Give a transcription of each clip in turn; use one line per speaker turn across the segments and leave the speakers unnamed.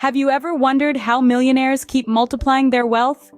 Have you ever wondered how millionaires keep multiplying their wealth?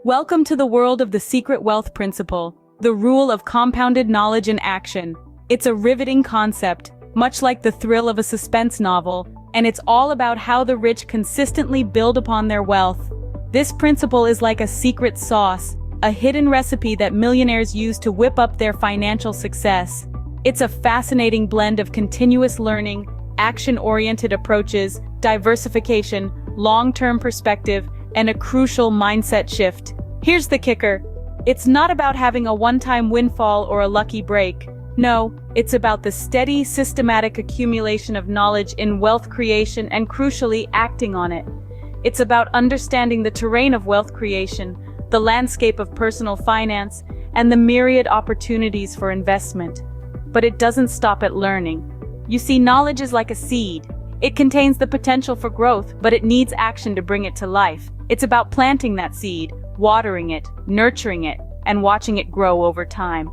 Welcome to the world of the secret wealth principle, the rule of compounded knowledge in action. It's a riveting concept, much like the thrill of a suspense novel, and it's all about how the rich consistently build upon their wealth. This principle is like a secret sauce, a hidden recipe that millionaires use to whip up their financial success. It's a fascinating blend of continuous learning, action-oriented approaches, diversification, long-term perspective, and a crucial mindset shift. Here's the kicker. It's not about having a one-time windfall or a lucky break. No, it's about the steady, systematic accumulation of knowledge in wealth creation and, crucially, acting on it. It's about understanding the terrain of wealth creation, the landscape of personal finance, and the myriad opportunities for investment. But it doesn't stop at learning. You see, knowledge is like a seed. It contains the potential for growth, but it needs action to bring it to life. It's about planting that seed, watering it, nurturing it, and watching it grow over time.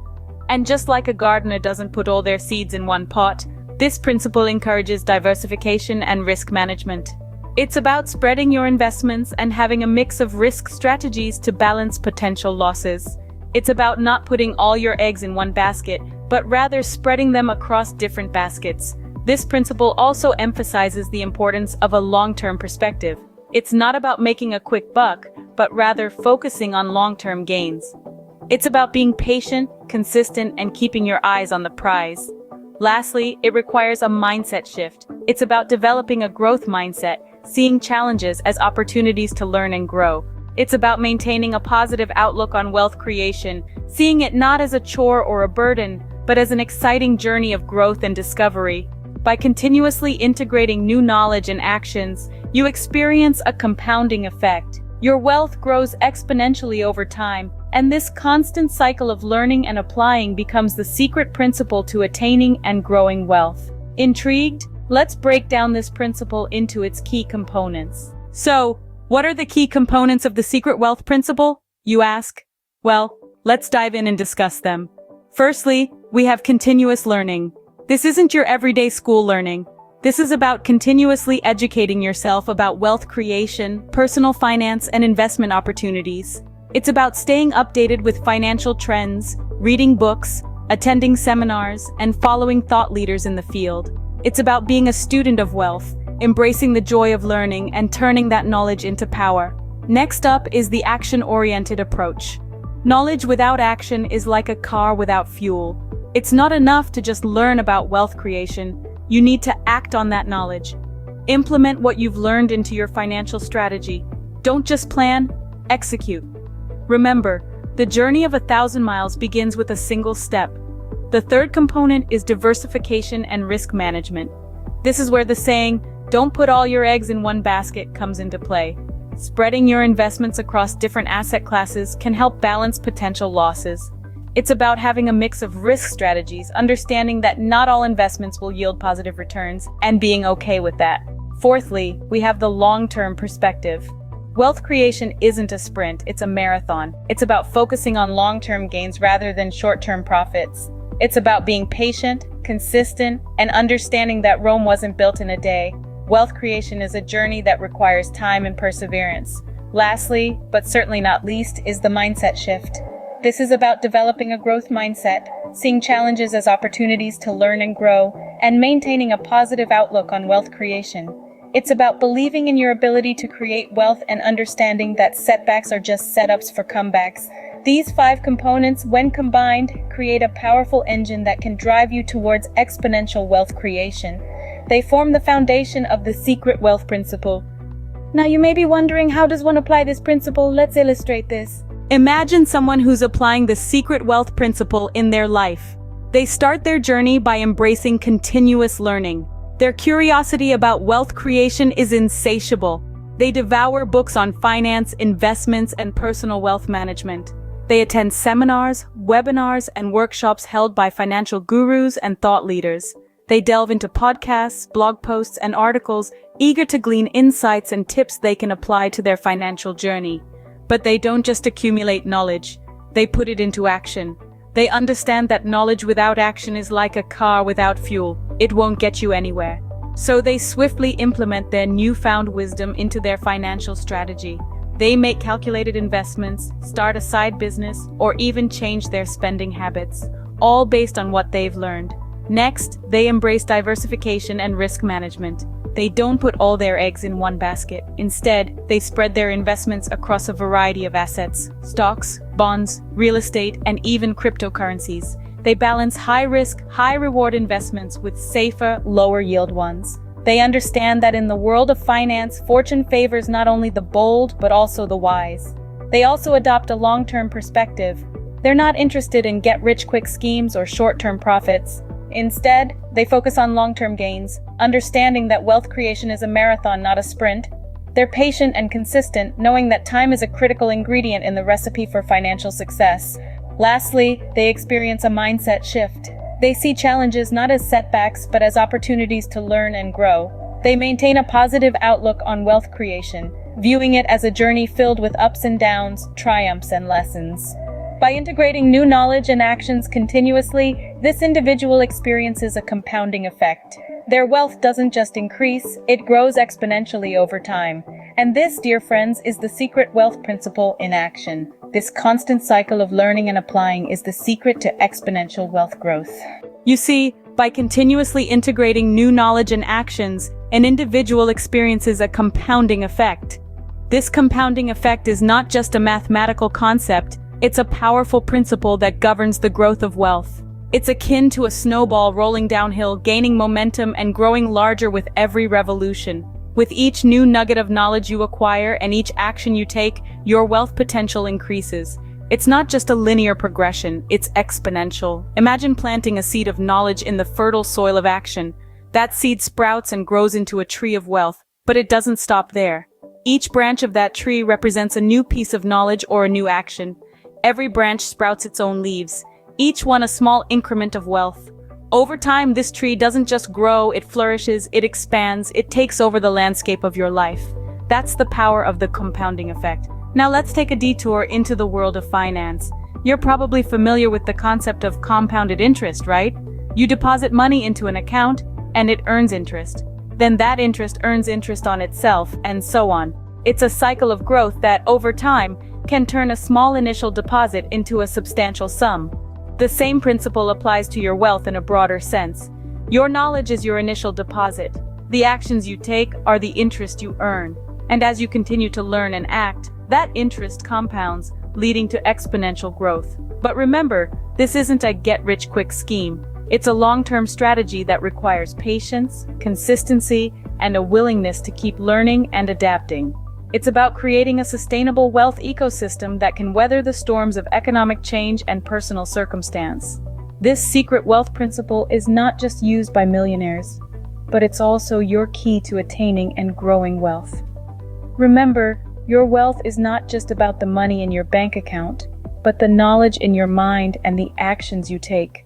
And just like a gardener doesn't put all their seeds in one pot, this principle encourages diversification and risk management. It's about spreading your investments and having a mix of risk strategies to balance potential losses. It's about not putting all your eggs in one basket, but rather spreading them across different baskets. This principle also emphasizes the importance of a long-term perspective. It's not about making a quick buck, but rather focusing on long-term gains. It's about being patient, consistent, and keeping your eyes on the prize. Lastly, it requires a mindset shift. It's about developing a growth mindset, seeing challenges as opportunities to learn and grow. It's about maintaining a positive outlook on wealth creation, seeing it not as a chore or a burden, but as an exciting journey of growth and discovery. By continuously integrating new knowledge and actions, you experience a compounding effect. Your wealth grows exponentially over time, and this constant cycle of learning and applying becomes the secret principle to attaining and growing wealth. Intrigued? Let's break down this principle into its key components. So, what are the key components of the secret wealth principle, you ask? Well, let's dive in and discuss them. Firstly, we have continuous learning. This isn't your everyday school learning. This is about continuously educating yourself about wealth creation, personal finance, and investment opportunities. It's about staying updated with financial trends, reading books, attending seminars, and following thought leaders in the field. It's about being a student of wealth, embracing the joy of learning, and turning that knowledge into power. Next up is the action-oriented approach. Knowledge without action is like a car without fuel. It's not enough to just learn about wealth creation. You need to act on that knowledge. Implement what you've learned into your financial strategy. Don't just plan, execute. Remember, the journey of 1,000 miles begins with a single step. The third component is diversification and risk management. This is where the saying, "Don't put all your eggs in one basket," comes into play. Spreading your investments across different asset classes can help balance potential losses. It's about having a mix of risk strategies, understanding that not all investments will yield positive returns, and being okay with that. Fourthly, we have the long-term perspective. Wealth creation isn't a sprint, it's a marathon. It's about focusing on long-term gains rather than short-term profits. It's about being patient, consistent, and understanding that Rome wasn't built in a day. Wealth creation is a journey that requires time and perseverance. Lastly, but certainly not least, is the mindset shift. This is about developing a growth mindset, seeing challenges as opportunities to learn and grow, and maintaining a positive outlook on wealth creation. It's about believing in your ability to create wealth and understanding that setbacks are just setups for comebacks. These 5 components, when combined, create a powerful engine that can drive you towards exponential wealth creation. They form the foundation of the secret wealth principle. Now you may be wondering, how does one apply this principle? Let's illustrate this. Imagine someone who's applying the secret wealth principle in their life. They start their journey by embracing continuous learning. Their curiosity about wealth creation is insatiable. They devour books on finance, investments, and personal wealth management. They attend seminars, webinars, and workshops held by financial gurus and thought leaders. They delve into podcasts, blog posts, and articles, eager to glean insights and tips they can apply to their financial journey. But they don't just accumulate knowledge, they put it into action. They understand that knowledge without action is like a car without fuel. It won't get you anywhere. So they swiftly implement their newfound wisdom into their financial strategy. They make calculated investments, start a side business, or even change their spending habits, all based on what they've learned. Next, they embrace diversification and risk management. They don't put all their eggs in one basket. Instead, they spread their investments across a variety of assets: stocks, bonds, real estate, and even cryptocurrencies. They balance high-risk, high-reward investments with safer, lower-yield ones. They understand that in the world of finance, fortune favors not only the bold, but also the wise. They also adopt a long-term perspective. They're not interested in get-rich-quick schemes or short-term profits. Instead, they focus on long-term gains, understanding that wealth creation is a marathon, not a sprint. They're patient and consistent, knowing that time is a critical ingredient in the recipe for financial success. Lastly, they experience a mindset shift. They see challenges not as setbacks, but as opportunities to learn and grow. They maintain a positive outlook on wealth creation, viewing it as a journey filled with ups and downs, triumphs and lessons. By integrating new knowledge and actions continuously, this individual experiences a compounding effect. Their wealth doesn't just increase, it grows exponentially over time. And this, dear friends, is the secret wealth principle in action. This constant cycle of learning and applying is the secret to exponential wealth growth. You see, by continuously integrating new knowledge and actions, an individual experiences a compounding effect. This compounding effect is not just a mathematical concept, it's a powerful principle that governs the growth of wealth. It's akin to a snowball rolling downhill, gaining momentum and growing larger with every revolution. With each new nugget of knowledge you acquire and each action you take, your wealth potential increases. It's not just a linear progression, it's exponential. Imagine planting a seed of knowledge in the fertile soil of action. That seed sprouts and grows into a tree of wealth, but it doesn't stop there. Each branch of that tree represents a new piece of knowledge or a new action. Every branch sprouts its own leaves, each one a small increment of wealth. Over time, this tree doesn't just grow, it flourishes, it expands, it takes over the landscape of your life. That's the power of the compounding effect. Now let's take a detour into the world of finance. You're probably familiar with the concept of compounded interest, right? You deposit money into an account, and it earns interest. Then that interest earns interest on itself, and so on. It's a cycle of growth that, over time, can turn a small initial deposit into a substantial sum. The same principle applies to your wealth in a broader sense. Your knowledge is your initial deposit. The actions you take are the interest you earn. And as you continue to learn and act, that interest compounds, leading to exponential growth. But remember, this isn't a get-rich-quick scheme. It's a long-term strategy that requires patience, consistency, and a willingness to keep learning and adapting. It's about creating a sustainable wealth ecosystem that can weather the storms of economic change and personal circumstance. This secret wealth principle is not just used by millionaires, but it's also your key to attaining and growing wealth. Remember, your wealth is not just about the money in your bank account, but the knowledge in your mind and the actions you take.